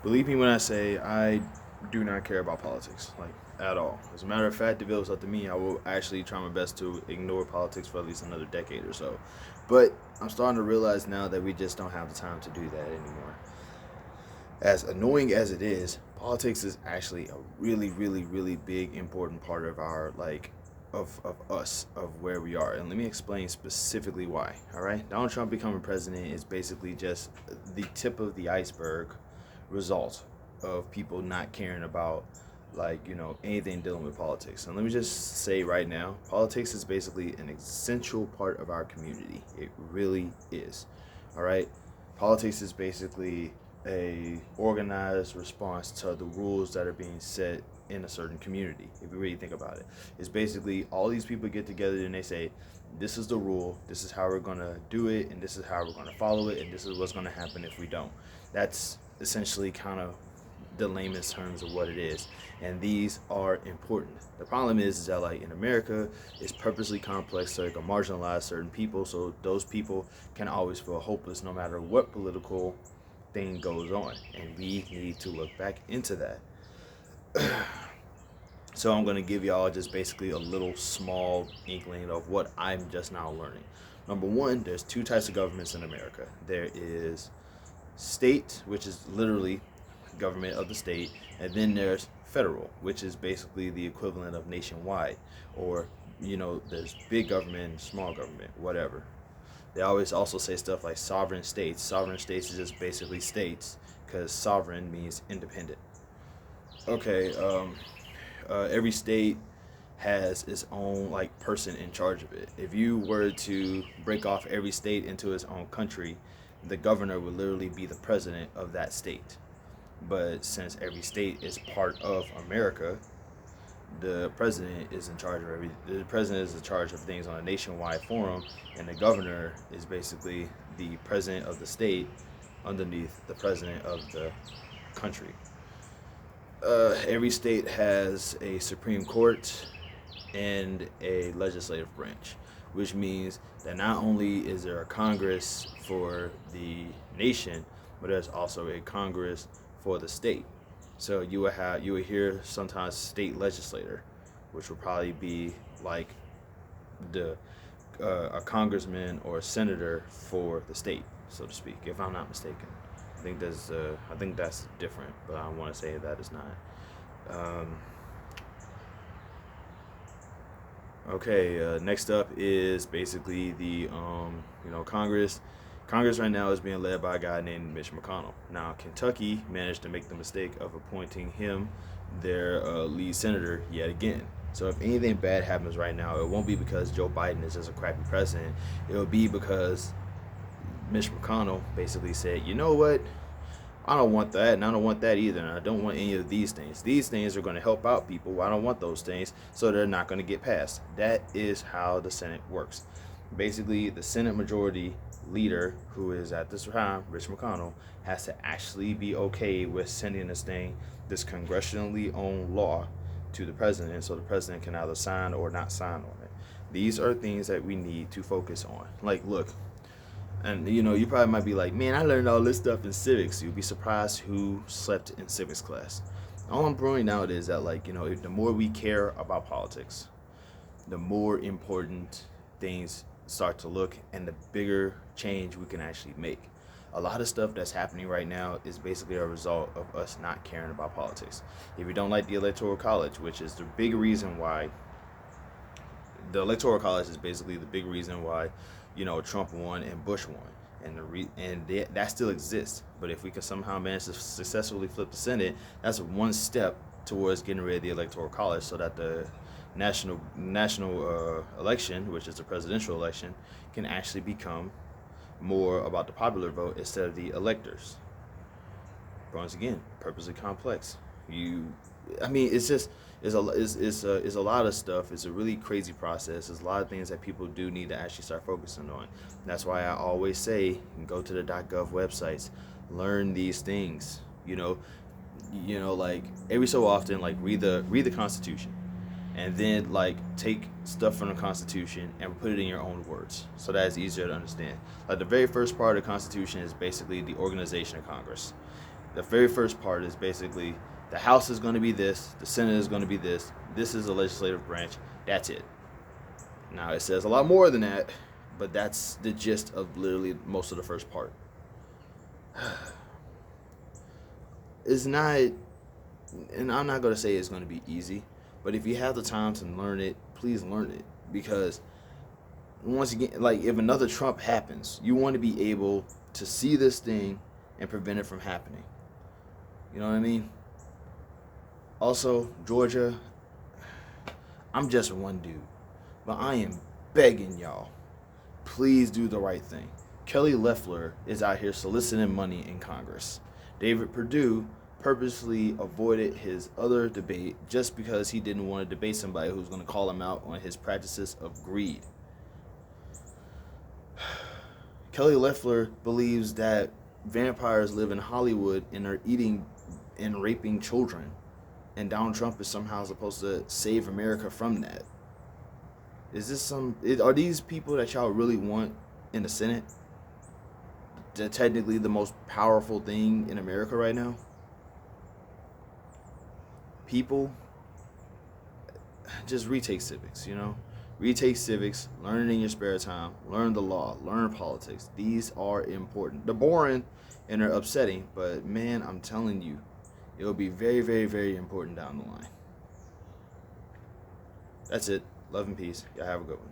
Believe me when I say I do not care about politics, like at all. As a matter of fact, if it was up to me, I will actually try my best to ignore politics for at least another decade or so. But I'm starting to realize now that we just don't have the time to do that anymore. As annoying as it is, politics is actually a really, really, really big, important part of our of us, of where we are. And let me explain specifically why. All right, Donald Trump becoming president is basically just the tip of the iceberg result of people not caring about anything dealing with politics. And let me just say right now, politics is basically an essential part of our community. It really is. All right, politics is basically a organized response to the rules that are being set in a certain community. If you really think about it, it's basically all these people get together and they say, this is the rule, this is how we're going to do it, and this is how we're going to follow it, and this is what's going to happen if we don't. That's essentially kind of the lamest terms of what it is, and these are important. The problem is that, like, in America, it's purposely complex so it can marginalize certain people, so those people can always feel hopeless no matter what political thing goes on, and we need to look back into that. So I'm going to give y'all just basically a little small inkling of what I'm just now learning. Number one, there's two types of governments in America. There is state, which is literally government of the state, and then there's federal, which is basically the equivalent of nationwide, or there's big government, small government, whatever. They always also say stuff like sovereign states. Sovereign states is just basically states, because sovereign means independent. Okay, every state has its own person in charge of it. If you were to break off every state into its own country, the governor would literally be the president of that state. But since every state is part of America, the president is in charge of the president is in charge of things on a nationwide forum, and the governor is basically the president of the state underneath the president of the country. Every state has a Supreme Court and a legislative branch, which means that not only is there a Congress for the nation, but there's also a Congress for the state. So you would hear sometimes state legislator, which would probably be like the a congressman or a senator for the state, so to speak, if I'm not mistaken. I think that's different, but I want to say that it's not. Okay, next up is basically the Congress. Congress right now is being led by a guy named Mitch McConnell. Now, Kentucky managed to make the mistake of appointing him their lead senator yet again. So if anything bad happens right now, it won't be because Joe Biden is just a crappy president. It will be because Mitch McConnell basically said, you know what? I don't want that, and I don't want that either, and I don't want any of these things. These things are going to help out people. I don't want those things, so they're not going to get passed. That is how the Senate works. Basically, the Senate majority leader, who is at this time Mitch McConnell, has to actually be okay with sending this congressionally owned law to the president, so the president can either sign or not sign on it. These are things that we need to focus on. Like, look, and you probably might be like, man, I learned all this stuff in civics. You'll be surprised who slept in civics class. All I'm pointing out is that, the more we care about politics, the more important things start to look, and the bigger change we can actually make. A lot of stuff that's happening right now is basically a result of us not caring about politics. If you don't like the Electoral College, which is the big reason why the Electoral College is basically the big reason why Trump won and Bush won, and that still exists. But if we can somehow manage to successfully flip the Senate, that's one step towards getting rid of the Electoral College, so that the national election, which is the presidential election, can actually become more about the popular vote instead of the electors. Once again, purposely complex. It's a lot of stuff. It's a really crazy process. There's a lot of things that people do need to actually start focusing on. That's why I always say, go to the .gov websites, learn these things. Like every so often, read the Constitution, and then take stuff from the Constitution and put it in your own words, so that it's easier to understand. Like, the very first part of the Constitution is basically the organization of Congress. The very first part is basically the House is going to be this, the Senate is going to be this. This is the legislative branch. That's it. Now it says a lot more than that, but that's the gist of literally most of the first part. It's not, and I'm not going to say it's going to be easy, but if you have the time to learn it, please learn it. Because once again, like if another Trump happens, you want to be able to see this thing and prevent it from happening. You know what I mean? Also, Georgia, I'm just one dude, but I am begging y'all, please do the right thing. Kelly Loeffler is out here soliciting money in Congress. David Perdue purposely avoided his other debate just because he didn't want to debate somebody who's going to call him out on his practices of greed. Kelly Loeffler believes that vampires live in Hollywood and are eating and raping children, and Donald Trump is somehow supposed to save America from that. Are these people that y'all really want in the Senate? Technically the most powerful thing in America right now? People, just retake civics, Retake civics, learn it in your spare time, learn the law, learn politics. These are important. They're boring and they're upsetting, but man, I'm telling you, it will be very, very, very important down the line. That's it. Love and peace. Y'all have a good one.